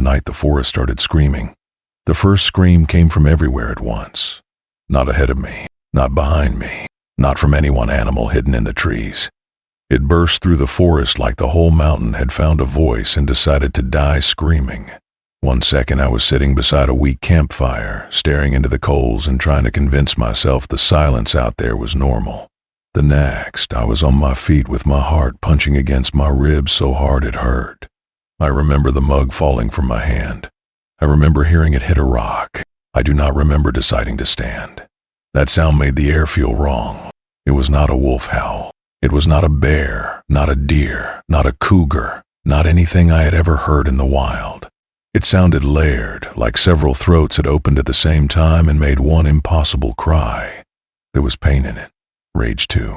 night the forest started screaming. The first scream came from everywhere at once. Not ahead of me, not behind me, not from any one animal hidden in the trees. It burst through the forest like the whole mountain had found a voice and decided to die screaming. One second I was sitting beside a weak campfire, staring into the coals and trying to convince myself the silence out there was normal. The next, I was on my feet with my heart punching against my ribs so hard it hurt. I remember the mug falling from my hand. I remember hearing it hit a rock. I do not remember deciding to stand. That sound made the air feel wrong. It was not a wolf howl. It was not a bear, not a deer, not a cougar, not anything I had ever heard in the wild. It sounded layered, like several throats had opened at the same time and made one impossible cry. There was pain in it, rage too.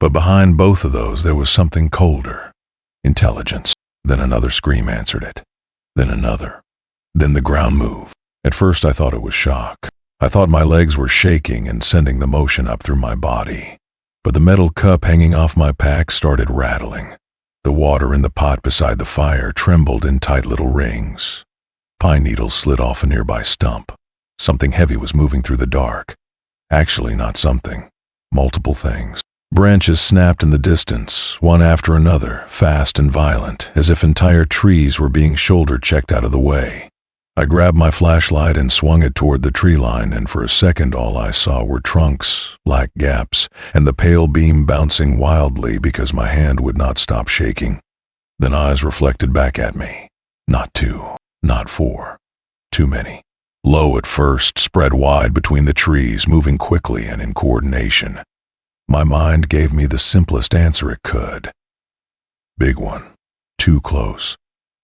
But behind both of those there was something colder. Intelligence. Then another scream answered it. Then another. Then the ground moved. At first I thought it was shock. I thought my legs were shaking and sending the motion up through my body. But the metal cup hanging off my pack started rattling. The water in the pot beside the fire trembled in tight little rings. Pine needles slid off a nearby stump. Something heavy was moving through the dark. Actually, not something. Multiple things. Branches snapped in the distance, one after another, fast and violent, as if entire trees were being shoulder-checked out of the way. I grabbed my flashlight and swung it toward the tree line, and for a second all I saw were trunks, black gaps, and the pale beam bouncing wildly because my hand would not stop shaking. Then eyes reflected back at me. Not two, not four. Too many. Low at first, spread wide between the trees, moving quickly and in coordination. My mind gave me the simplest answer it could. Big one. Too close.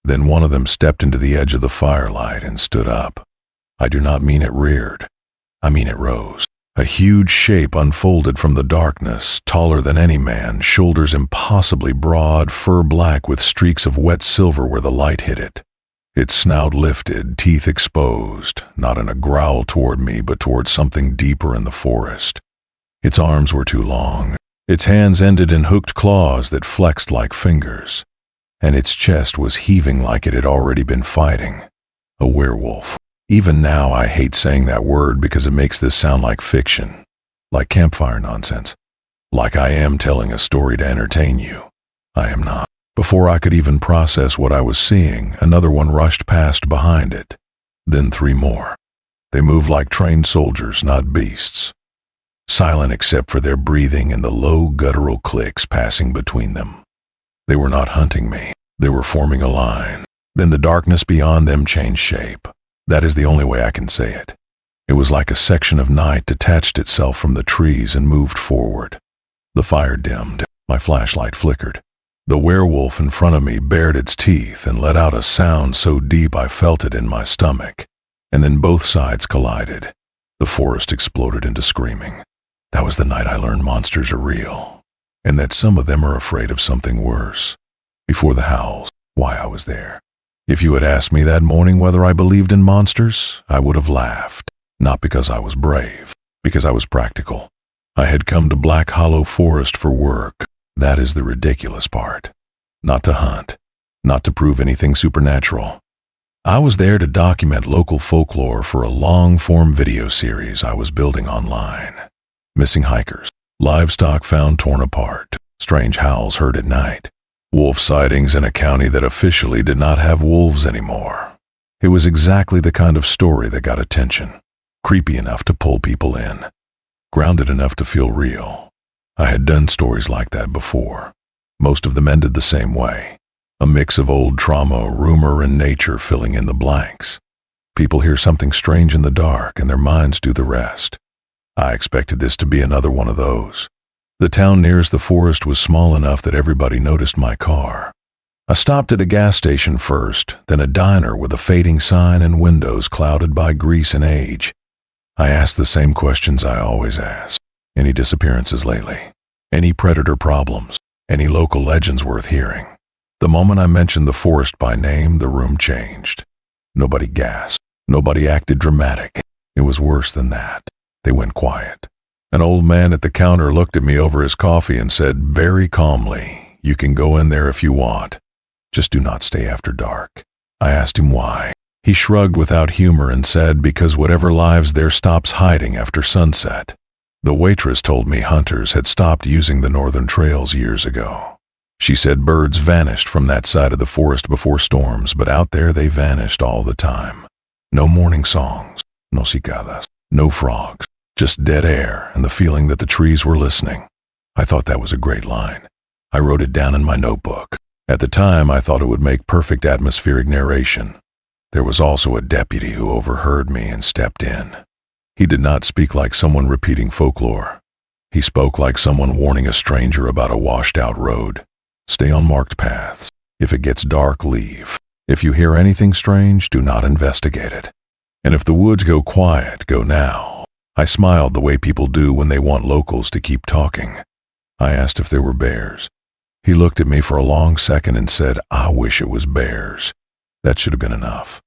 Then one of them stepped into the edge of the firelight and stood up. I do not mean it reared. I mean it rose. A huge shape unfolded from the darkness, taller than any man, shoulders impossibly broad, fur black with streaks of wet silver where the light hit it. Its snout lifted, teeth exposed, not in a growl toward me but toward something deeper in the forest. Its arms were too long. Its hands ended in hooked claws that flexed like fingers. And its chest was heaving like it had already been fighting. A werewolf. Even now I hate saying that word because it makes this sound like fiction, like campfire nonsense, like I am telling a story to entertain you. I am not. Before I could even process what I was seeing, another one rushed past behind it. Then three more. They moved like trained soldiers, not beasts. Silent except for their breathing and the low guttural clicks passing between them. They were not hunting me. They were forming a line. Then the darkness beyond them changed shape. That is the only way I can say it. It was like a section of night detached itself from the trees and moved forward. The fire dimmed. My flashlight flickered. The werewolf in front of me bared its teeth and let out a sound so deep I felt it in my stomach. And then both sides collided. The forest exploded into screaming. That was the night I learned monsters are real. And that some of them are afraid of something worse. Before the howls, why I was there. If you had asked me that morning whether I believed in monsters, I would have laughed. Not because I was brave, because I was practical. I had come to Black Hollow Forest for work. That is the ridiculous part. Not to hunt, not to prove anything supernatural. I was there to document local folklore for a long-form video series I was building online. Missing hikers. Livestock found torn apart, strange howls heard at night, wolf sightings in a county that officially did not have wolves anymore. It was exactly the kind of story that got attention, creepy enough to pull people in, grounded enough to feel real. I had done stories like that before. Most of them ended the same way, a mix of old trauma, rumor, and nature filling in the blanks. People hear something strange in the dark and their minds do the rest. I expected this to be another one of those. The town nearest the forest was small enough that everybody noticed my car. I stopped at a gas station first, then a diner with a fading sign and windows clouded by grease and age. I asked the same questions I always ask. Any disappearances lately? Any predator problems? Any local legends worth hearing? The moment I mentioned the forest by name, the room changed. Nobody gasped. Nobody acted dramatic. It was worse than that. They went quiet. An old man at the counter looked at me over his coffee and said very calmly, "You can go in there if you want. Just do not stay after dark." I asked him why. He shrugged without humor and said because whatever lives there stops hiding after sunset. The waitress told me hunters had stopped using the northern trails years ago. She said birds vanished from that side of the forest before storms, but out there they vanished all the time. No morning songs, no cicadas, no frogs, just dead air and the feeling that the trees were listening. I thought that was a great line. I wrote it down in my notebook. At the time, I thought it would make perfect atmospheric narration. There was also a deputy who overheard me and stepped in. He did not speak like someone repeating folklore. He spoke like someone warning a stranger about a washed-out road. Stay on marked paths. If it gets dark, leave. If you hear anything strange, do not investigate it. And if the woods go quiet, go now. I smiled the way people do when they want locals to keep talking. I asked if there were bears. He looked at me for a long second and said, "I wish it was bears." That should have been enough.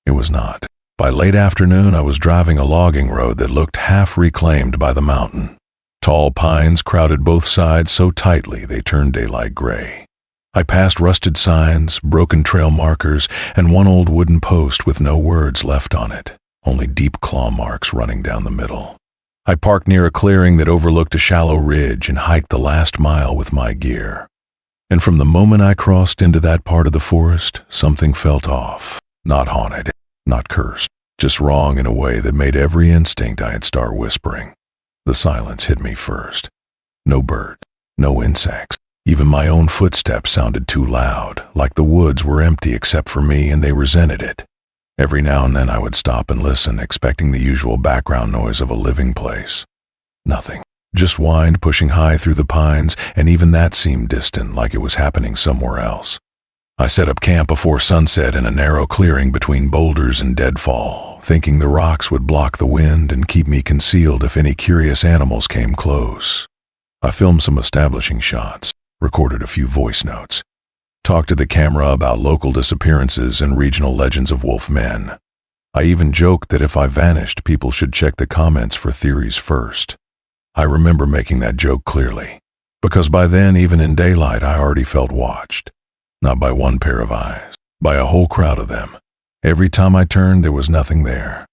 It was not. By late afternoon, I was driving a logging road that looked half reclaimed by the mountain. Tall pines crowded both sides so tightly they turned daylight gray. I passed rusted signs, broken trail markers, and one old wooden post with no words left on it, only deep claw marks running down the middle. I parked near a clearing that overlooked a shallow ridge and hiked the last mile with my gear. And from the moment I crossed into that part of the forest, something felt off. Not haunted, not cursed, just wrong in a way that made every instinct I had start whispering. The silence hit me first. No bird, no insects. Even my own footsteps sounded too loud, like the woods were empty except for me and they resented it. Every now and then I would stop and listen, expecting the usual background noise of a living place. Nothing. Just wind pushing high through the pines, and even that seemed distant, like it was happening somewhere else. I set up camp before sunset in a narrow clearing between boulders and deadfall, thinking the rocks would block the wind and keep me concealed if any curious animals came close. I filmed some establishing shots, recorded a few voice notes, talked to the camera about local disappearances and regional legends of wolf men. I even joked that if I vanished, people should check the comments for theories first. I remember making that joke clearly, because by then, even in daylight, I already felt watched. Not by one pair of eyes, by a whole crowd of them. Every time I turned, there was nothing there.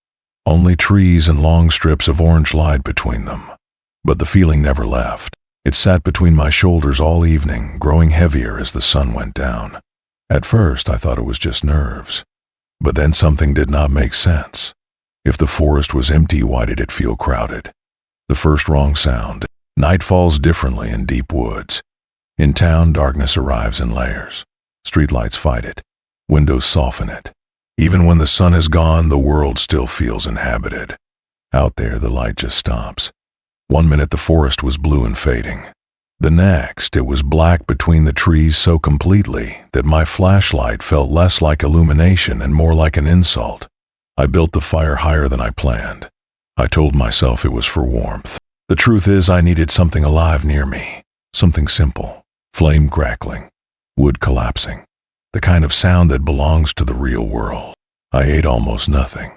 Only trees and long strips of orange light between them. But the feeling never left. It sat between my shoulders all evening, growing heavier as the sun went down. At first, I thought it was just nerves. But then something did not make sense. If the forest was empty, why did it feel crowded? The first wrong sound. Night falls differently in deep woods. In town, darkness arrives in layers. Streetlights fight it. Windows soften it. Even when the sun is gone, the world still feels inhabited. Out there, the light just stops. One minute the forest was blue and fading. The next, it was black between the trees so completely that my flashlight felt less like illumination and more like an insult. I built the fire higher than I planned. I told myself it was for warmth. The truth is, I needed something alive near me. Something simple. Flame crackling. Wood collapsing. The kind of sound that belongs to the real world. I ate almost nothing.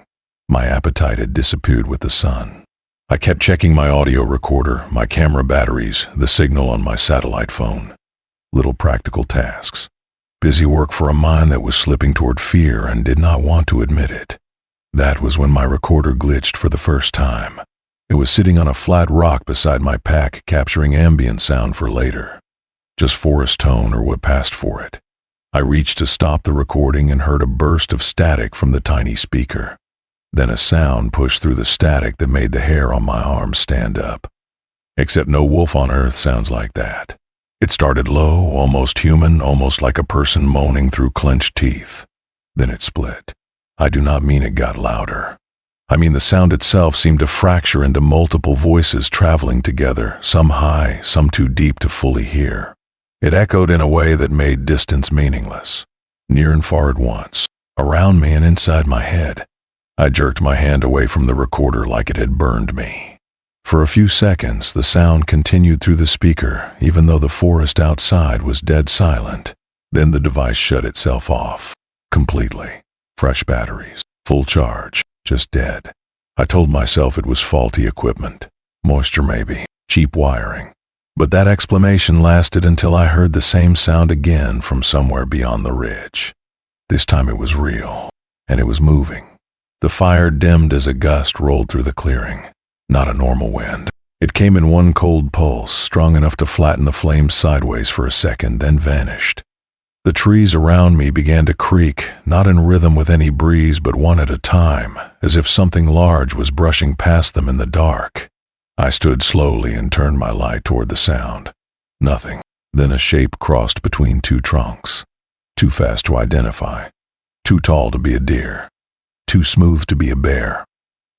My appetite had disappeared with the sun. I kept checking my audio recorder, my camera batteries, the signal on my satellite phone. Little practical tasks. Busy work for a mind that was slipping toward fear and did not want to admit it. That was when my recorder glitched for the first time. It was sitting on a flat rock beside my pack, capturing ambient sound for later. Just forest tone or what passed for it. I reached to stop the recording and heard a burst of static from the tiny speaker. Then a sound pushed through the static that made the hair on my arms stand up. Except no wolf on earth sounds like that. It started low, almost human, almost like a person moaning through clenched teeth. Then it split. I do not mean it got louder. I mean the sound itself seemed to fracture into multiple voices traveling together, some high, some too deep to fully hear. It echoed in a way that made distance meaningless. Near and far at once, around me and inside my head. I jerked my hand away from the recorder like it had burned me. For a few seconds, the sound continued through the speaker, even though the forest outside was dead silent. Then the device shut itself off. Completely. Fresh batteries. Full charge. Just dead. I told myself it was faulty equipment. Moisture maybe. Cheap wiring. But that explanation lasted until I heard the same sound again from somewhere beyond the ridge. This time it was real, and it was moving. The fire dimmed as a gust rolled through the clearing. Not a normal wind. It came in one cold pulse, strong enough to flatten the flames sideways for a second, then vanished. The trees around me began to creak, not in rhythm with any breeze, but one at a time, as if something large was brushing past them in the dark. I stood slowly and turned my light toward the sound. Nothing. Then a shape crossed between two trunks. Too fast to identify. Too tall to be a deer. Too smooth to be a bear.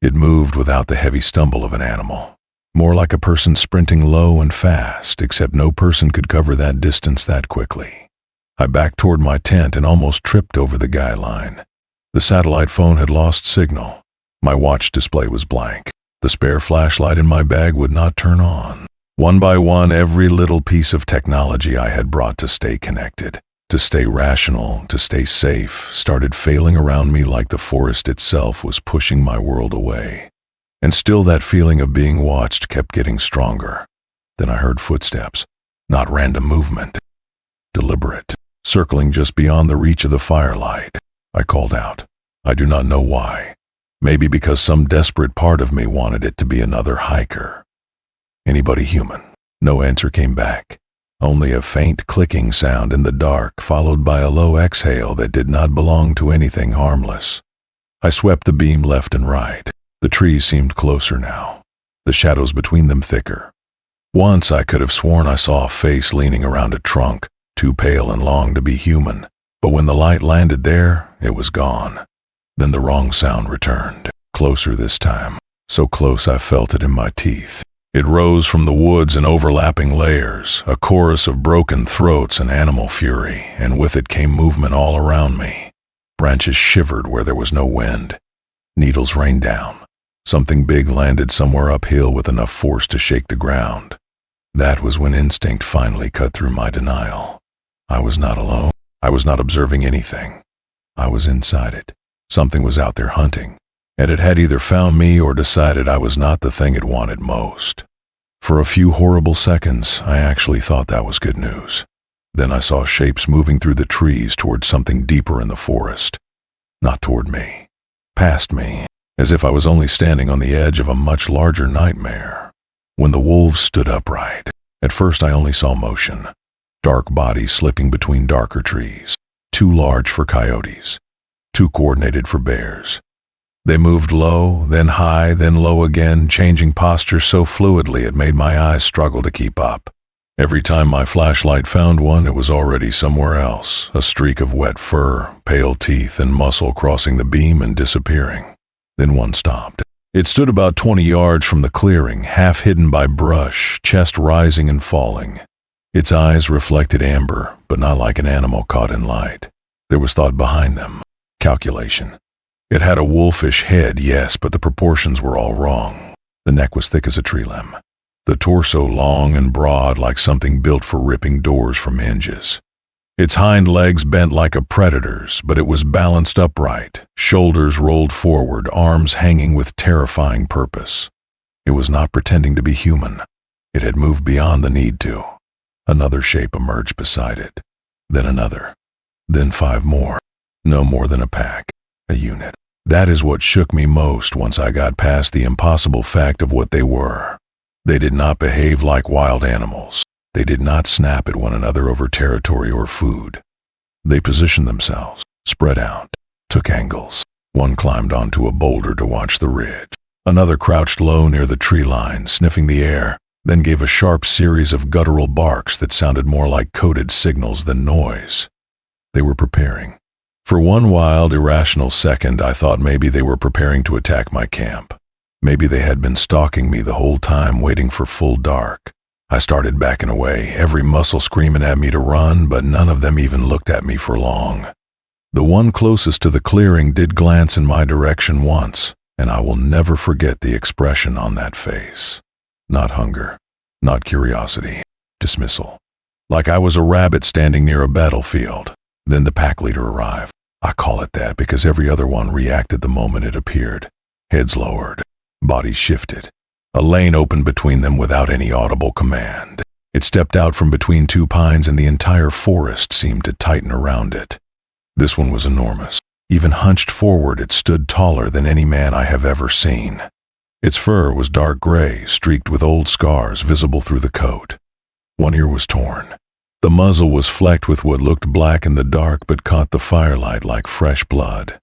It moved without the heavy stumble of an animal. More like a person sprinting low and fast, except no person could cover that distance that quickly. I backed toward my tent and almost tripped over the guy line. The satellite phone had lost signal. My watch display was blank. The spare flashlight in my bag would not turn on. One by one, every little piece of technology I had brought to stay connected, to stay rational, to stay safe, started failing around me like the forest itself was pushing my world away. And still that feeling of being watched kept getting stronger. Then I heard footsteps, not random movement, deliberate, circling just beyond the reach of the firelight. I called out. I do not know why. Maybe because some desperate part of me wanted it to be another hiker. Anybody human? No answer came back. Only a faint clicking sound in the dark, followed by a low exhale that did not belong to anything harmless. I swept the beam left and right. The trees seemed closer now, the shadows between them thicker. Once I could have sworn I saw a face leaning around a trunk, too pale and long to be human, but when the light landed there, it was gone. Then the wrong sound returned, closer this time, so close I felt it in my teeth. It rose from the woods in overlapping layers, a chorus of broken throats and animal fury, and with it came movement all around me. Branches shivered where there was no wind. Needles rained down. Something big landed somewhere uphill with enough force to shake the ground. That was when instinct finally cut through my denial. I was not alone. I was not observing anything. I was inside it. Something was out there hunting, and it had either found me or decided I was not the thing it wanted most. For a few horrible seconds, I actually thought that was good news. Then I saw shapes moving through the trees toward something deeper in the forest. Not toward me. Past me, as if I was only standing on the edge of a much larger nightmare. When the wolves stood upright, at first I only saw motion. Dark bodies slipping between darker trees. Too large for coyotes. Too coordinated for bears. They moved low, then high, then low again, changing posture so fluidly it made my eyes struggle to keep up. Every time my flashlight found one, it was already somewhere else, a streak of wet fur, pale teeth, and muscle crossing the beam and disappearing. Then one stopped. It stood about 20 yards from the clearing, half hidden by brush, chest rising and falling. Its eyes reflected amber, but not like an animal caught in light. There was thought behind them. Calculation. It had a wolfish head, yes, but the proportions were all wrong. The neck was thick as a tree limb. The torso long and broad like something built for ripping doors from hinges. Its hind legs bent like a predator's, but it was balanced upright, shoulders rolled forward, arms hanging with terrifying purpose. It was not pretending to be human. It had moved beyond the need to. Another shape emerged beside it. Then another. Then 5 more. No more than a pack. A unit. That is what shook me most once I got past the impossible fact of what they were. They did not behave like wild animals. They did not snap at one another over territory or food. They positioned themselves, spread out, took angles. One climbed onto a boulder to watch the ridge. Another crouched low near the tree line, sniffing the air, then gave a sharp series of guttural barks that sounded more like coded signals than noise. They were preparing. For one wild, irrational second, I thought maybe they were preparing to attack my camp. Maybe they had been stalking me the whole time, waiting for full dark. I started backing away, every muscle screaming at me to run, but none of them even looked at me for long. The one closest to the clearing did glance in my direction once, and I will never forget the expression on that face. Not hunger, not curiosity, dismissal. Like I was a rabbit standing near a battlefield. Then the pack leader arrived. I call it that because every other one reacted the moment it appeared. Heads lowered, bodies shifted. A lane opened between them without any audible command. It stepped out from between 2 pines and the entire forest seemed to tighten around it. This one was enormous. Even hunched forward, it stood taller than any man I have ever seen. Its fur was dark gray, streaked with old scars visible through the coat. One ear was torn. The muzzle was flecked with what looked black in the dark but caught the firelight like fresh blood.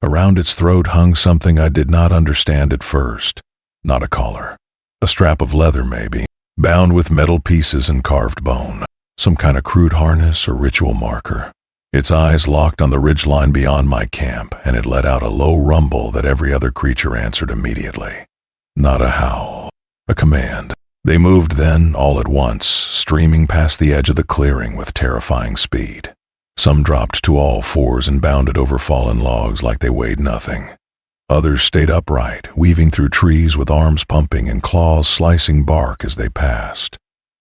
Around its throat hung something I did not understand at first. Not a collar. A strap of leather maybe, bound with metal pieces and carved bone. Some kind of crude harness or ritual marker. Its eyes locked on the ridgeline beyond my camp, and it let out a low rumble that every other creature answered immediately. Not a howl. A command. They moved then, all at once, streaming past the edge of the clearing with terrifying speed. Some dropped to all fours and bounded over fallen logs like they weighed nothing. Others stayed upright, weaving through trees with arms pumping and claws slicing bark as they passed.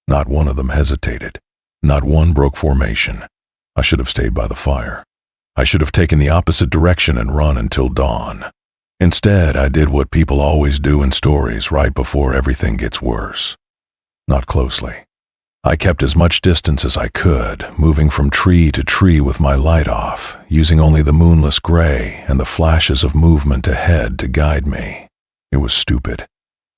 Not one of them hesitated. Not one broke formation. I should have stayed by the fire. I should have taken the opposite direction and run until dawn. Instead, I did what people always do in stories right before everything gets worse. Not closely. I kept as much distance as I could, moving from tree to tree with my light off, using only the moonless gray and the flashes of movement ahead to guide me. It was stupid.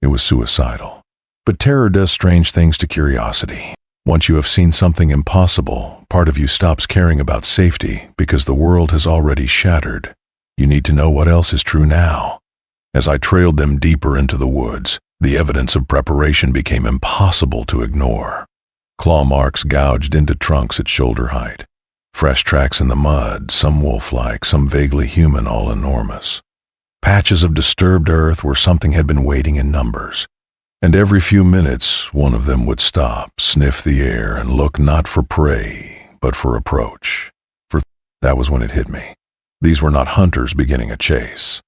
It was suicidal. But terror does strange things to curiosity. Once you have seen something impossible, part of you stops caring about safety because the world has already shattered. You need to know what else is true now. As I trailed them deeper into the woods, the evidence of preparation became impossible to ignore. Claw marks gouged into trunks at shoulder height. Fresh tracks in the mud, some wolf-like, some vaguely human, all enormous. Patches of disturbed earth where something had been waiting in numbers. And every few minutes, one of them would stop, sniff the air, and look not for prey, but for approach. That was when it hit me. These were not hunters beginning a chase.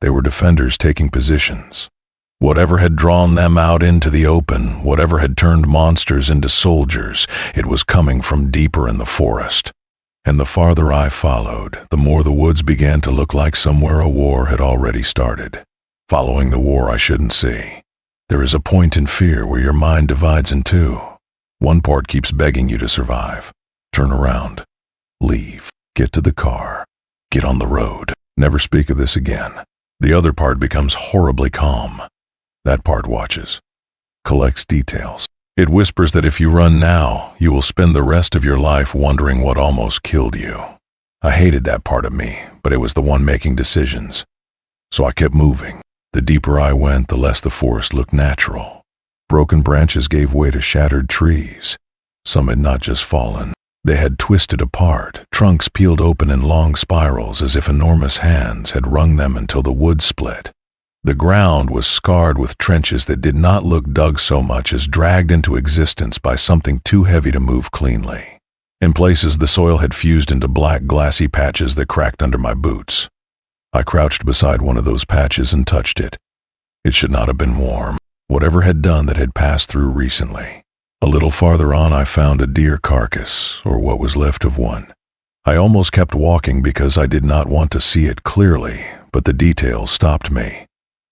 They were defenders taking positions. Whatever had drawn them out into the open, whatever had turned monsters into soldiers, it was coming from deeper in the forest. And the farther I followed, the more the woods began to look like somewhere a war had already started. Following the war I shouldn't see. There is a point in fear where your mind divides in two. One part keeps begging you to survive. Turn around. Leave. Get to the car. Get on the road. Never speak of this again. The other part becomes horribly calm. That part watches. Collects details. It whispers that if you run now, you will spend the rest of your life wondering what almost killed you. I hated that part of me, but it was the one making decisions. So I kept moving. The deeper I went, the less the forest looked natural. Broken branches gave way to shattered trees. Some had not just fallen. They had twisted apart, trunks peeled open in long spirals as if enormous hands had wrung them until the wood split. The ground was scarred with trenches that did not look dug so much as dragged into existence by something too heavy to move cleanly. In places, the soil had fused into black, glassy patches that cracked under my boots. I crouched beside one of those patches and touched it. It should not have been warm. Whatever had done that had passed through recently. A little farther on I found a deer carcass, or what was left of one. I almost kept walking because I did not want to see it clearly, but the details stopped me.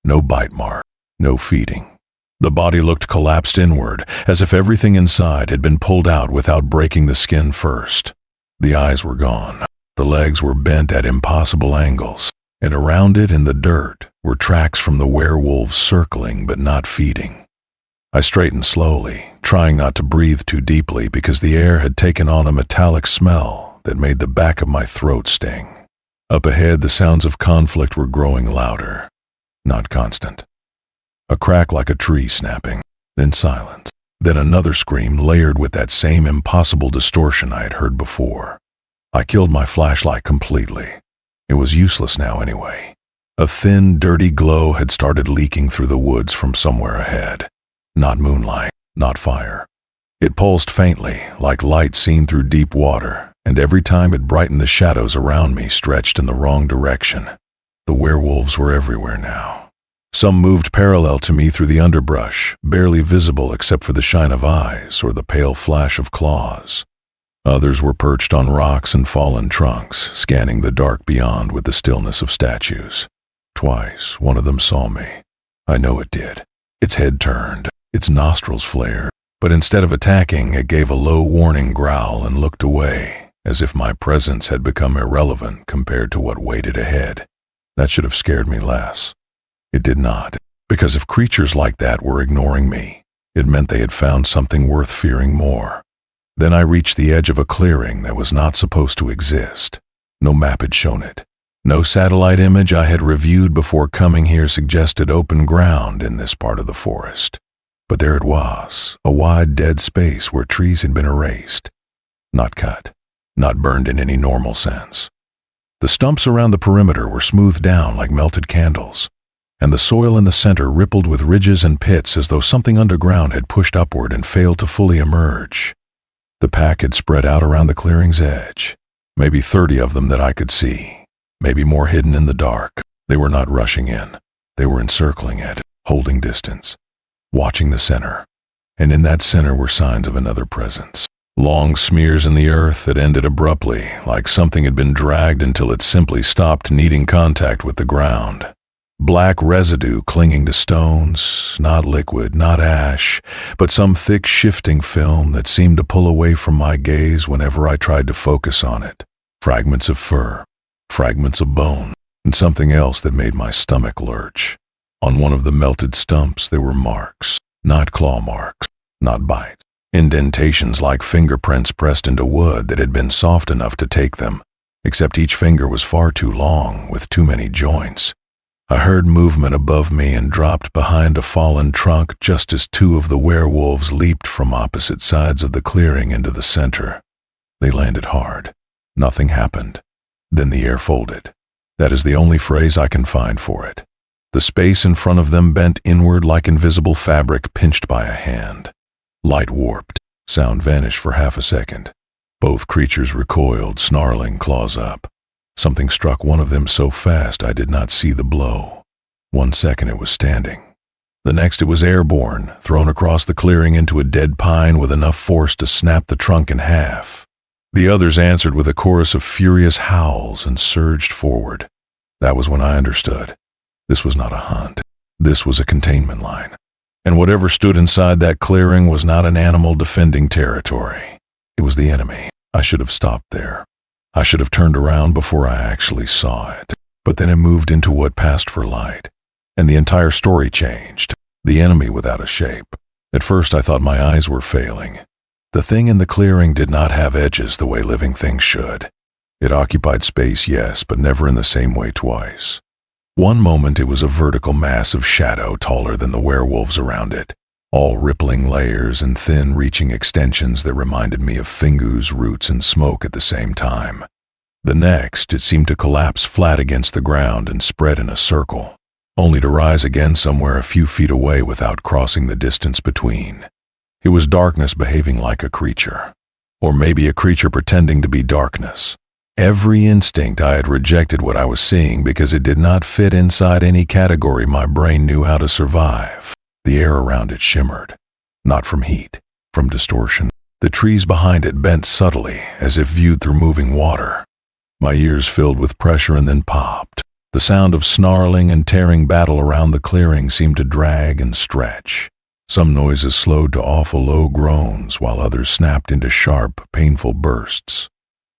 No bite mark, no feeding. The body looked collapsed inward, as if everything inside had been pulled out without breaking the skin first. The eyes were gone. The legs were bent at impossible angles, and around it in the dirt were tracks from the werewolves circling but not feeding. I straightened slowly, trying not to breathe too deeply because the air had taken on a metallic smell that made the back of my throat sting. Up ahead, the sounds of conflict were growing louder, not constant. A crack like a tree snapping, then silence, then another scream layered with that same impossible distortion I had heard before. I killed my flashlight completely. It was useless now anyway. A thin, dirty glow had started leaking through the woods from somewhere ahead. Not moonlight, not fire. It pulsed faintly, like light seen through deep water, and every time it brightened the shadows around me stretched in the wrong direction. The werewolves were everywhere now. Some moved parallel to me through the underbrush, barely visible except for the shine of eyes or the pale flash of claws. Others were perched on rocks and fallen trunks, scanning the dark beyond with the stillness of statues. Twice, one of them saw me. I know it did. Its head turned, its nostrils flared, but instead of attacking, it gave a low warning growl and looked away, as if my presence had become irrelevant compared to what waited ahead. That should have scared me less. It did not, because if creatures like that were ignoring me, it meant they had found something worth fearing more. Then I reached the edge of a clearing that was not supposed to exist. No map had shown it. No satellite image I had reviewed before coming here suggested open ground in this part of the forest. But there it was, a wide dead space where trees had been erased. Not cut, not burned in any normal sense. The stumps around the perimeter were smoothed down like melted candles, and the soil in the center rippled with ridges and pits as though something underground had pushed upward and failed to fully emerge. The pack had spread out around the clearing's edge, maybe 30 of them that I could see, maybe more hidden in the dark. They were not rushing in. They were encircling it, holding distance, watching the center. And in that center were signs of another presence. Long smears in the earth that ended abruptly, like something had been dragged until it simply stopped needing contact with the ground. Black residue clinging to stones, not liquid, not ash, but some thick shifting film that seemed to pull away from my gaze whenever I tried to focus on it. Fragments of fur, fragments of bone, and something else that made my stomach lurch. On one of the melted stumps there were marks, not claw marks, not bites. Indentations like fingerprints pressed into wood that had been soft enough to take them, except each finger was far too long, with too many joints. I heard movement above me and dropped behind a fallen trunk just as two of the werewolves leaped from opposite sides of the clearing into the center. They landed hard. Nothing happened. Then the air folded. That is the only phrase I can find for it. The space in front of them bent inward like invisible fabric pinched by a hand. Light warped. Sound vanished for half a second. Both creatures recoiled, snarling, claws up. Something struck one of them so fast I did not see the blow. 1 second it was standing. The next it was airborne, thrown across the clearing into a dead pine with enough force to snap the trunk in half. The others answered with a chorus of furious howls and surged forward. That was when I understood. This was not a hunt. This was a containment line. And whatever stood inside that clearing was not an animal defending territory. It was the enemy. I should have stopped there. I should have turned around before I actually saw it. But then it moved into what passed for light, and the entire story changed. The enemy without a shape. At first I thought my eyes were failing. The thing in the clearing did not have edges the way living things should. It occupied space, yes, but never in the same way twice. One moment it was a vertical mass of shadow taller than the werewolves around it, all rippling layers and thin reaching extensions that reminded me of fingers, roots, and smoke at the same time. The next, it seemed to collapse flat against the ground and spread in a circle, only to rise again somewhere a few feet away without crossing the distance between. It was darkness behaving like a creature, or maybe a creature pretending to be darkness. Every instinct I had rejected what I was seeing because it did not fit inside any category my brain knew how to survive. The air around it shimmered, not from heat, from distortion. The trees behind it bent subtly, as if viewed through moving water. My ears filled with pressure and then popped. The sound of snarling and tearing battle around the clearing seemed to drag and stretch. Some noises slowed to awful low groans, while others snapped into sharp, painful bursts.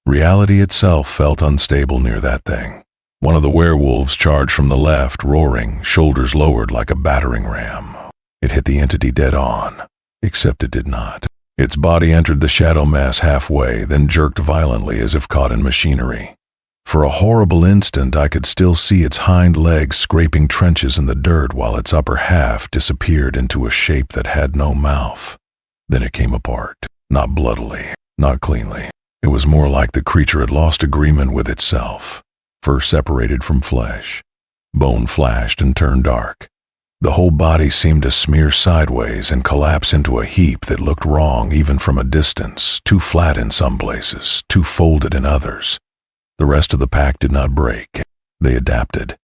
Reality itself felt unstable near that thing. One of the werewolves charged from the left, roaring, shoulders lowered like a battering ram. It hit the entity dead on, except it did not. Its body entered the shadow mass halfway, then jerked violently as if caught in machinery. For a horrible instant I could still see its hind legs scraping trenches in the dirt while its upper half disappeared into a shape that had no mouth. Then it came apart, not bloodily, not cleanly. It was more like the creature had lost agreement with itself. Fur separated from flesh. Bone flashed and turned dark. The whole body seemed to smear sideways and collapse into a heap that looked wrong even from a distance, too flat in some places, too folded in others. The rest of the pack did not break. They adapted.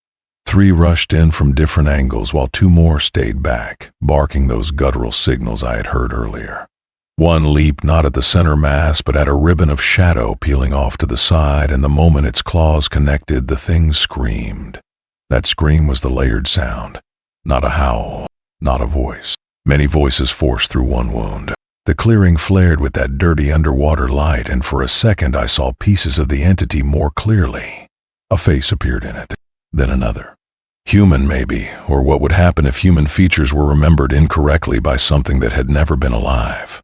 3 rushed in from different angles while 2 more stayed back, barking those guttural signals I had heard earlier. One leaped not at the center mass but at a ribbon of shadow peeling off to the side, and the moment its claws connected, the thing screamed. That scream was the layered sound. Not a howl, not a voice. Many voices forced through one wound. The clearing flared with that dirty underwater light, and for a second I saw pieces of the entity more clearly. A face appeared in it, then another. Human maybe, or what would happen if human features were remembered incorrectly by something that had never been alive.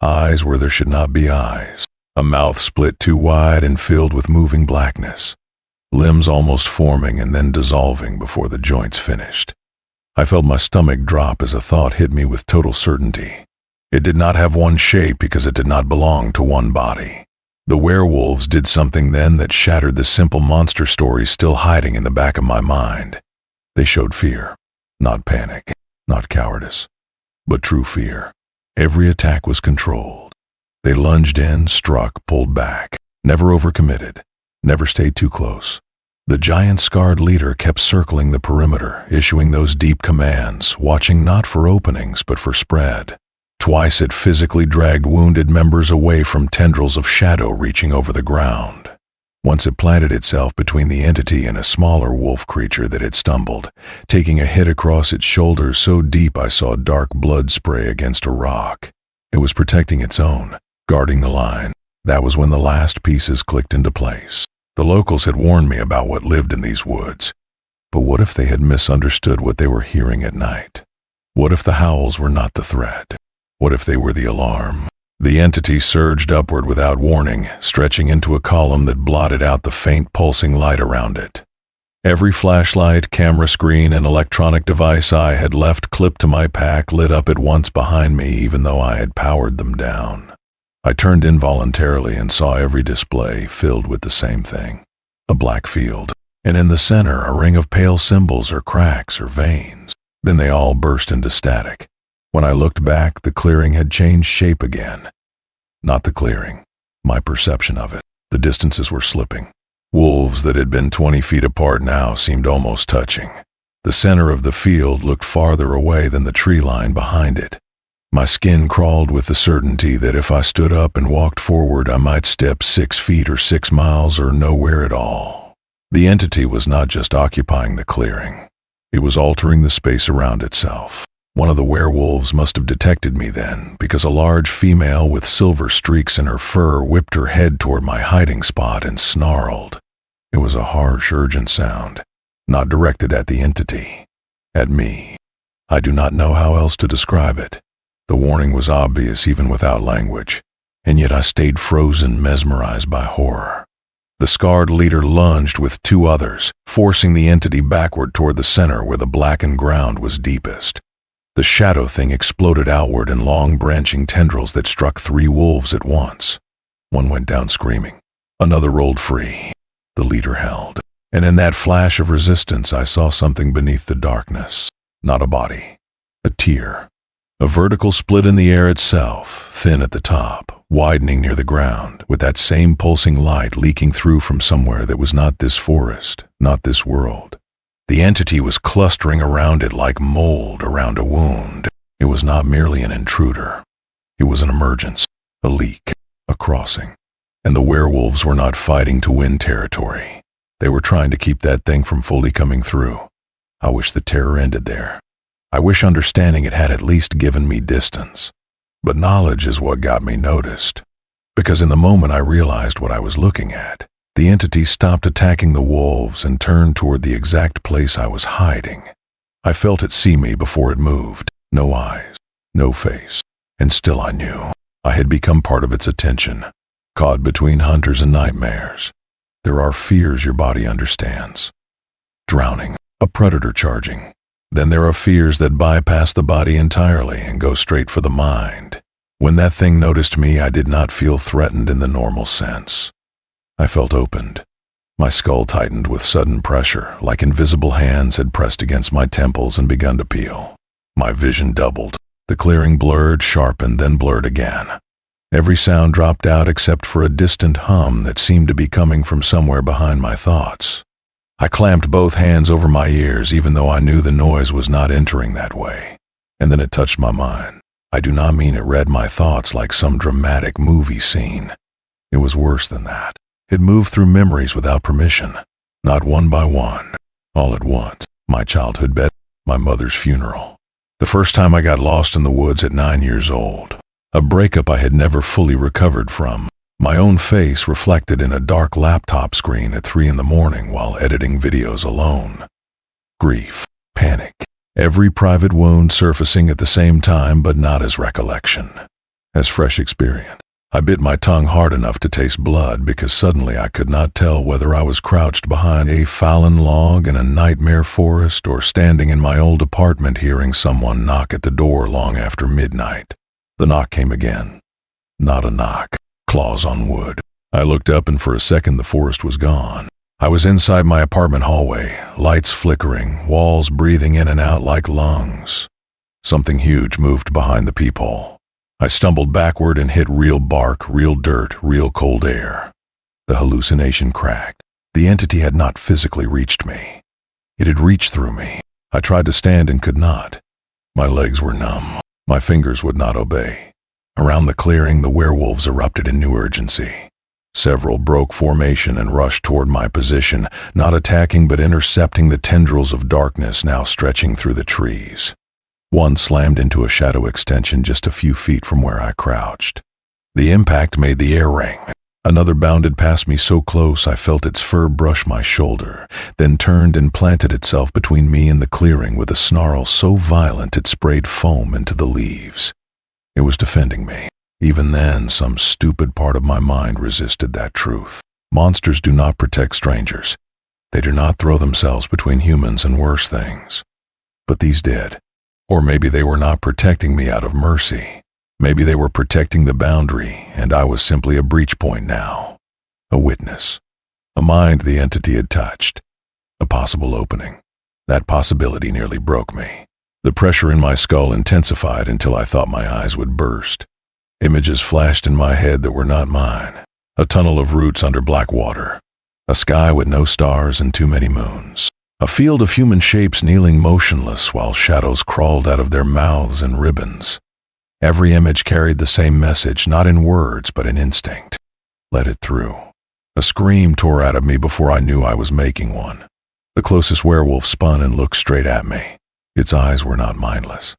Eyes where there should not be eyes. A mouth split too wide and filled with moving blackness. Limbs almost forming and then dissolving before the joints finished. I felt my stomach drop as a thought hit me with total certainty. It did not have one shape because it did not belong to one body. The werewolves did something then that shattered the simple monster story still hiding in the back of my mind. They showed fear, not panic, not cowardice, but true fear. Every attack was controlled. They lunged in, struck, pulled back, never overcommitted, never stayed too close. The giant scarred leader kept circling the perimeter, issuing those deep commands, watching not for openings but for spread. Twice it physically dragged wounded members away from tendrils of shadow reaching over the ground. Once it planted itself between the entity and a smaller wolf creature that had stumbled, taking a hit across its shoulders so deep I saw dark blood spray against a rock. It was protecting its own, guarding the line. That was when the last pieces clicked into place. The locals had warned me about what lived in these woods. But what if they had misunderstood what they were hearing at night? What if the howls were not the threat? What if they were the alarm? The entity surged upward without warning, stretching into a column that blotted out the faint pulsing light around it. Every flashlight, camera screen, and electronic device I had left clipped to my pack lit up at once behind me, even though I had powered them down. I turned involuntarily and saw every display filled with the same thing. A black field, and in the center a ring of pale symbols or cracks or veins. Then they all burst into static. When I looked back, the clearing had changed shape again. Not the clearing, my perception of it. The distances were slipping. Wolves that had been 20 feet apart now seemed almost touching. The center of the field looked farther away than the tree line behind it. My skin crawled with the certainty that if I stood up and walked forward, I might step 6 feet or 6 miles or nowhere at all. The entity was not just occupying the clearing. It was altering the space around itself. One of the werewolves must have detected me then, because a large female with silver streaks in her fur whipped her head toward my hiding spot and snarled. It was a harsh, urgent sound, not directed at the entity, at me. I do not know how else to describe it. The warning was obvious even without language, and yet I stayed frozen, mesmerized by horror. The scarred leader lunged with 2 others, forcing the entity backward toward the center where the blackened ground was deepest. The shadow thing exploded outward in long branching tendrils that struck 3 wolves at once. One went down screaming. Another rolled free. The leader held. And in that flash of resistance I saw something beneath the darkness. Not a body. A tear. A vertical split in the air itself, thin at the top, widening near the ground, with that same pulsing light leaking through from somewhere that was not this forest, not this world. The entity was clustering around it like mold around a wound. It was not merely an intruder. It was an emergence, a leak, a crossing. And the werewolves were not fighting to win territory. They were trying to keep that thing from fully coming through. I wish the terror ended there. I wish understanding it had at least given me distance. But knowledge is what got me noticed. Because in the moment I realized what I was looking at, the entity stopped attacking the wolves and turned toward the exact place I was hiding. I felt it see me before it moved. No eyes, no face. And still I knew. I had become part of its attention, caught between hunters and nightmares. There are fears your body understands. Drowning, a predator charging. Then there are fears that bypass the body entirely and go straight for the mind. When that thing noticed me, I did not feel threatened in the normal sense. I felt opened. My skull tightened with sudden pressure, like invisible hands had pressed against my temples and begun to peel. My vision doubled. The clearing blurred, sharpened, then blurred again. Every sound dropped out except for a distant hum that seemed to be coming from somewhere behind my thoughts. I clamped both hands over my ears even though I knew the noise was not entering that way. And then it touched my mind. I do not mean it read my thoughts like some dramatic movie scene. It was worse than that. It moved through memories without permission, not one by one, all at once. My childhood bed, my mother's funeral. The first time I got lost in the woods at 9 years old. A breakup I had never fully recovered from. My own face reflected in a dark laptop screen at 3 in the morning while editing videos alone. Grief, panic, every private wound surfacing at the same time, but not as recollection, as fresh experience. I bit my tongue hard enough to taste blood because suddenly I could not tell whether I was crouched behind a fallen log in a nightmare forest or standing in my old apartment hearing someone knock at the door long after midnight. The knock came again. Not a knock. Claws on wood. I looked up and for a second the forest was gone. I was inside my apartment hallway, lights flickering, walls breathing in and out like lungs. Something huge moved behind the peephole. I stumbled backward and hit real bark, real dirt, real cold air. The hallucination cracked. The entity had not physically reached me. It had reached through me. I tried to stand and could not. My legs were numb. My fingers would not obey. Around the clearing, the werewolves erupted in new urgency. Several broke formation and rushed toward my position, not attacking but intercepting the tendrils of darkness now stretching through the trees. One slammed into a shadow extension just a few feet from where I crouched. The impact made the air ring. Another bounded past me so close I felt its fur brush my shoulder, then turned and planted itself between me and the clearing with a snarl so violent it sprayed foam into the leaves. It was defending me. Even then, some stupid part of my mind resisted that truth. Monsters do not protect strangers. They do not throw themselves between humans and worse things. But these did. Or maybe they were not protecting me out of mercy. Maybe they were protecting the boundary, and I was simply a breach point now. A witness. A mind the entity had touched. A possible opening. That possibility nearly broke me. The pressure in my skull intensified until I thought my eyes would burst. Images flashed in my head that were not mine. A tunnel of roots under black water. A sky with no stars and too many moons. A field of human shapes kneeling motionless while shadows crawled out of their mouths and ribbons. Every image carried the same message, not in words but in instinct. Let it through. A scream tore out of me before I knew I was making one. The closest werewolf spun and looked straight at me. Its eyes were not mindless.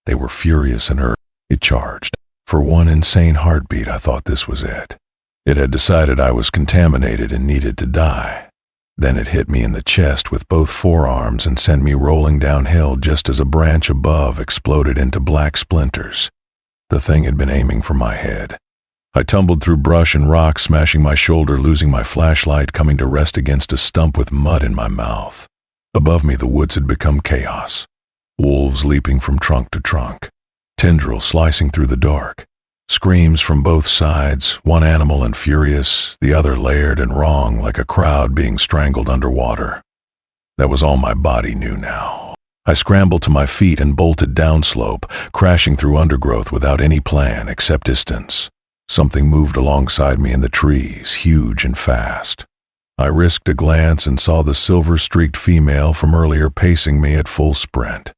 They were furious and urgent. It charged. For one insane heartbeat, I thought this was it. It had decided I was contaminated and needed to die. Then it hit me in the chest with both forearms and sent me rolling downhill just as a branch above exploded into black splinters. The thing had been aiming for my head. I tumbled through brush and rocks, smashing my shoulder, losing my flashlight, coming to rest against a stump with mud in my mouth. Above me, the woods had become chaos. Wolves leaping from trunk to trunk. Tendrils slicing through the dark. Screams from both sides, one animal and furious, the other layered and wrong like a crowd being strangled underwater. That was all my body knew now. I scrambled to my feet and bolted downslope, crashing through undergrowth without any plan except distance. Something moved alongside me in the trees, huge and fast. I risked a glance and saw the silver-streaked female from earlier pacing me at full sprint.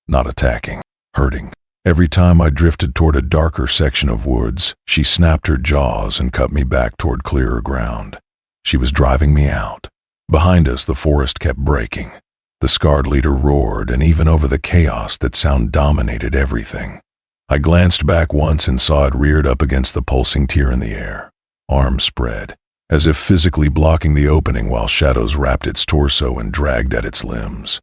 Not attacking, hurting. Every time I drifted toward a darker section of woods, she snapped her jaws and cut me back toward clearer ground. She was driving me out. Behind us, the forest kept breaking. The scarred leader roared, and even over the chaos, that sound dominated everything. I glanced back once and saw it reared up against the pulsing tear in the air, arms spread, as if physically blocking the opening while shadows wrapped its torso and dragged at its limbs.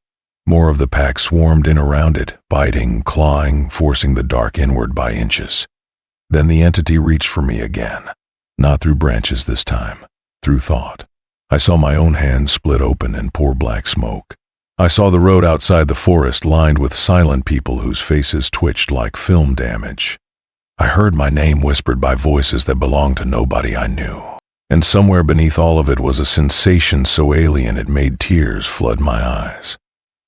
More of the pack swarmed in around it, biting, clawing, forcing the dark inward by inches. Then the entity reached for me again, not through branches this time, through thought. I saw my own hands split open and pour black smoke. I saw the road outside the forest lined with silent people whose faces twitched like film damage. I heard my name whispered by voices that belonged to nobody I knew. And somewhere beneath all of it was a sensation so alien it made tears flood my eyes.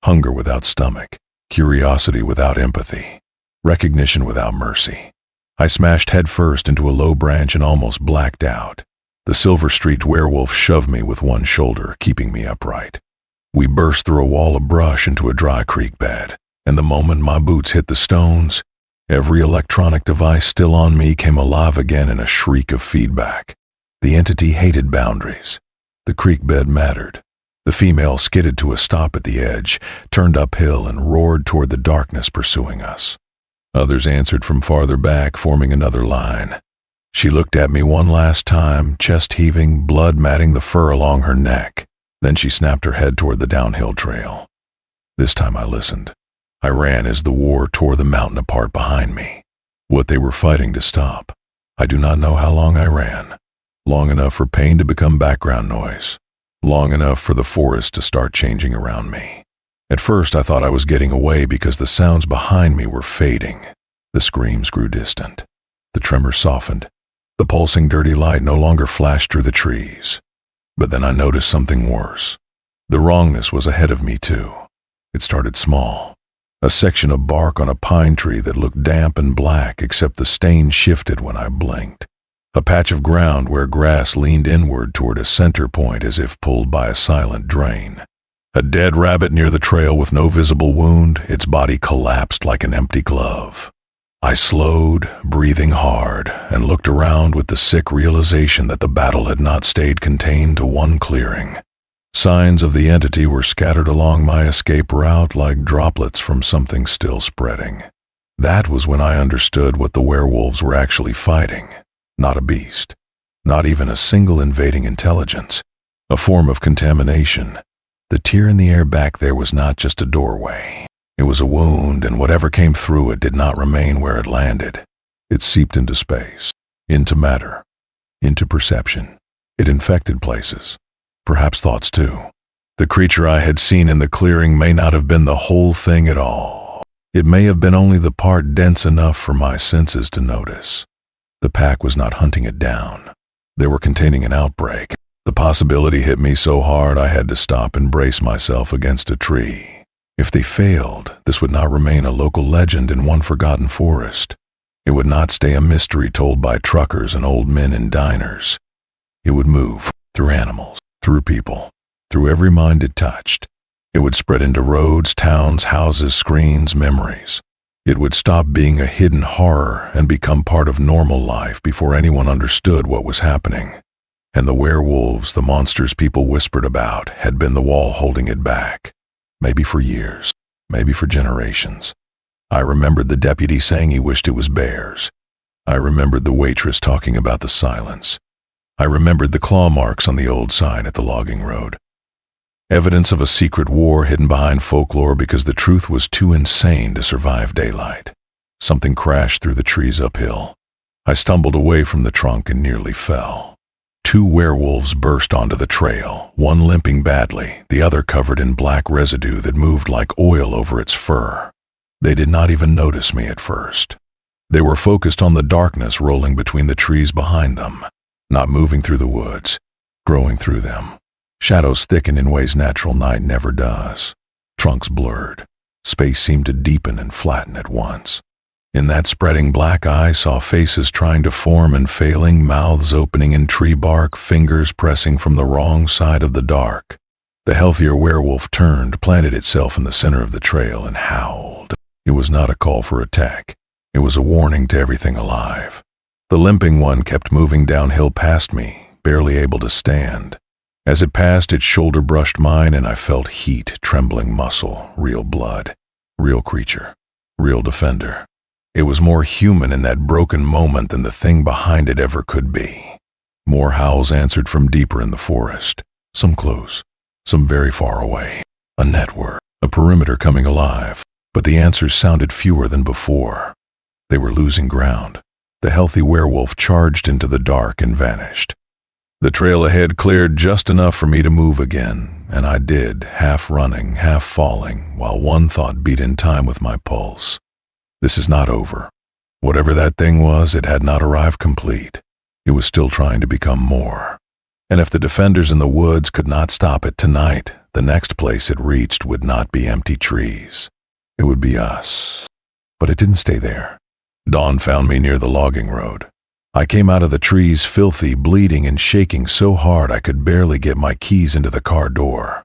Hunger without stomach, curiosity without empathy, recognition without mercy. I smashed headfirst into a low branch and almost blacked out. The silver-streaked werewolf shoved me with one shoulder, keeping me upright. We burst through a wall of brush into a dry creek bed, and the moment my boots hit the stones, every electronic device still on me came alive again in a shriek of feedback. The entity hated boundaries. The creek bed mattered. The female skidded to a stop at the edge, turned uphill and roared toward the darkness pursuing us. Others answered from farther back, forming another line. She looked at me one last time, chest heaving, blood matting the fur along her neck. Then she snapped her head toward the downhill trail. This time I listened. I ran as the war tore the mountain apart behind me. What they were fighting to stop. I do not know how long I ran. Long enough for pain to become background noise. Long enough for the forest to start changing around me. At first I thought I was getting away because the sounds behind me were fading. The screams grew distant. The tremor softened. The pulsing dirty light no longer flashed through the trees. But then I noticed something worse. The wrongness was ahead of me too. It started small. A section of bark on a pine tree that looked damp and black, except the stain shifted when I blinked. A patch of ground where grass leaned inward toward a center point as if pulled by a silent drain. A dead rabbit near the trail with no visible wound, its body collapsed like an empty glove. I slowed, breathing hard, and looked around with the sick realization that the battle had not stayed contained to one clearing. Signs of the entity were scattered along my escape route like droplets from something still spreading. That was when I understood what the werewolves were actually fighting. Not a beast. Not even a single invading intelligence. A form of contamination. The tear in the air back there was not just a doorway. It was a wound, and whatever came through it did not remain where it landed. It seeped into space, into matter, into perception. It infected places. Perhaps thoughts too. The creature I had seen in the clearing may not have been the whole thing at all. It may have been only the part dense enough for my senses to notice. The pack was not hunting it down. They were containing an outbreak. The possibility hit me so hard I had to stop and brace myself against a tree. If they failed, this would not remain a local legend in one forgotten forest. It would not stay a mystery told by truckers and old men in diners. It would move through animals, through people, through every mind it touched. It would spread into roads, towns, houses, screens, memories. It would stop being a hidden horror and become part of normal life before anyone understood what was happening. And the werewolves, the monsters people whispered about, had been the wall holding it back. Maybe for years, maybe for generations. I remembered the deputy saying he wished it was bears. I remembered the waitress talking about the silence. I remembered the claw marks on the old sign at the logging road. Evidence of a secret war hidden behind folklore because the truth was too insane to survive daylight. Something crashed through the trees uphill. I stumbled away from the trunk and nearly fell. 2 werewolves burst onto the trail, one limping badly, the other covered in black residue that moved like oil over its fur. They did not even notice me at first. They were focused on the darkness rolling between the trees behind them, not moving through the woods, growing through them. Shadows thickened in ways natural night never does. Trunks blurred. Space seemed to deepen and flatten at once. In that spreading black I saw faces trying to form and failing, mouths opening in tree bark, fingers pressing from the wrong side of the dark. The healthier werewolf turned, planted itself in the center of the trail, and howled. It was not a call for attack. It was a warning to everything alive. The limping one kept moving downhill past me, barely able to stand. As it passed, its shoulder brushed mine, and I felt heat, trembling muscle, real blood, real creature, real defender. It was more human in that broken moment than the thing behind it ever could be. More howls answered from deeper in the forest, some close, some very far away. A network, a perimeter coming alive, but the answers sounded fewer than before. They were losing ground. The healthy werewolf charged into the dark and vanished. The trail ahead cleared just enough for me to move again, and I did, half running, half falling, while one thought beat in time with my pulse. This is not over. Whatever that thing was, it had not arrived complete. It was still trying to become more. And if the defenders in the woods could not stop it tonight, the next place it reached would not be empty trees. It would be us. But it didn't stay there. Dawn found me near the logging road. I came out of the trees filthy, bleeding, and shaking so hard I could barely get my keys into the car door.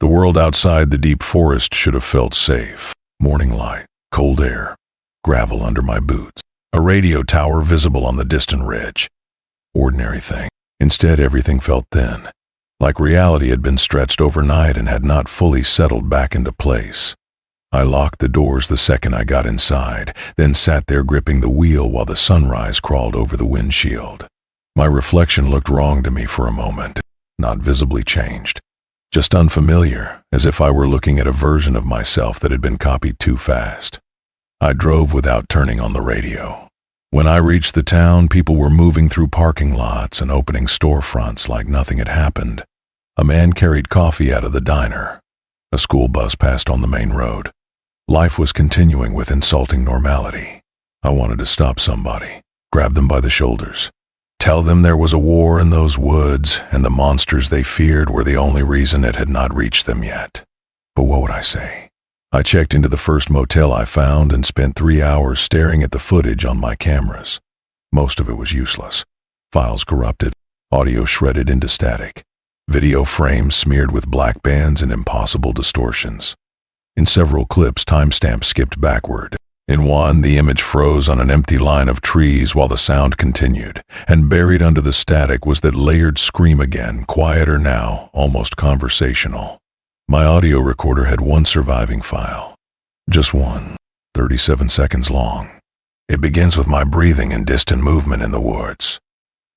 The world outside the deep forest should have felt safe. Morning light, cold air, gravel under my boots, a radio tower visible on the distant ridge. Ordinary thing. Instead, everything felt thin, like reality had been stretched overnight and had not fully settled back into place. I locked the doors the second I got inside, then sat there gripping the wheel while the sunrise crawled over the windshield. My reflection looked wrong to me for a moment, not visibly changed, just unfamiliar, as if I were looking at a version of myself that had been copied too fast. I drove without turning on the radio. When I reached the town, people were moving through parking lots and opening storefronts like nothing had happened. A man carried coffee out of the diner. A school bus passed on the main road. Life was continuing with insulting normality. I wanted to stop somebody, grab them by the shoulders, tell them there was a war in those woods and the monsters they feared were the only reason it had not reached them yet. But what would I say? I checked into the first motel I found and spent 3 hours staring at the footage on my cameras. Most of it was useless. Files corrupted, audio shredded into static, video frames smeared with black bands and impossible distortions. In several clips, timestamps skipped backward. In one, the image froze on an empty line of trees while the sound continued, and buried under the static was that layered scream again, quieter now, almost conversational. My audio recorder had one surviving file. Just one, 37 seconds long. It begins with my breathing and distant movement in the woods.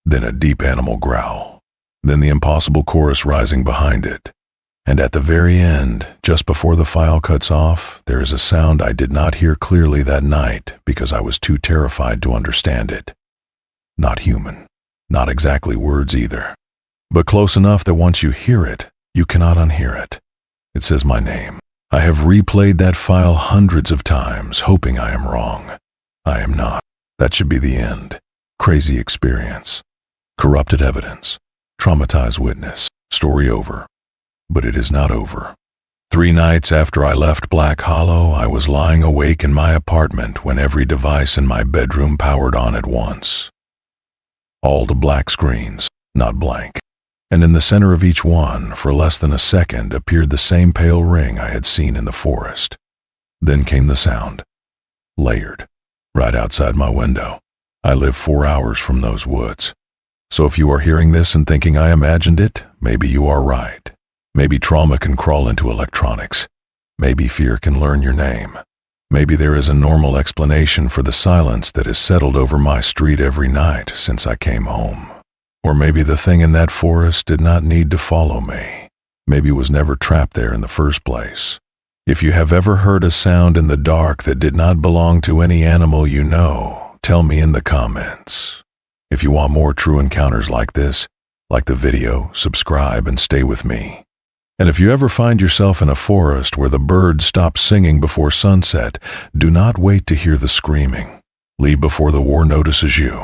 Then a deep animal growl. Then the impossible chorus rising behind it. And at the very end, just before the file cuts off, there is a sound I did not hear clearly that night because I was too terrified to understand it. Not human. Not exactly words either. But close enough that once you hear it, you cannot unhear it. It says my name. I have replayed that file hundreds of times, hoping I am wrong. I am not. That should be the end. Crazy experience. Corrupted evidence. Traumatized witness. Story over. But it is not over. 3 nights after I left Black Hollow, I was lying awake in my apartment when every device in my bedroom powered on at once. All the black screens, not blank. And in the center of each one, for less than a second, appeared the same pale ring I had seen in the forest. Then came the sound. Layered. Right outside my window. I live 4 hours from those woods. So if you are hearing this and thinking I imagined it, maybe you are right. Maybe trauma can crawl into electronics. Maybe fear can learn your name. Maybe there is a normal explanation for the silence that has settled over my street every night since I came home. Or maybe the thing in that forest did not need to follow me. Maybe it was never trapped there in the first place. If you have ever heard a sound in the dark that did not belong to any animal you know, tell me in the comments. If you want more true encounters like this, like the video, subscribe and stay with me. And if you ever find yourself in a forest where the birds stop singing before sunset, do not wait to hear the screaming. Leave before the war notices you.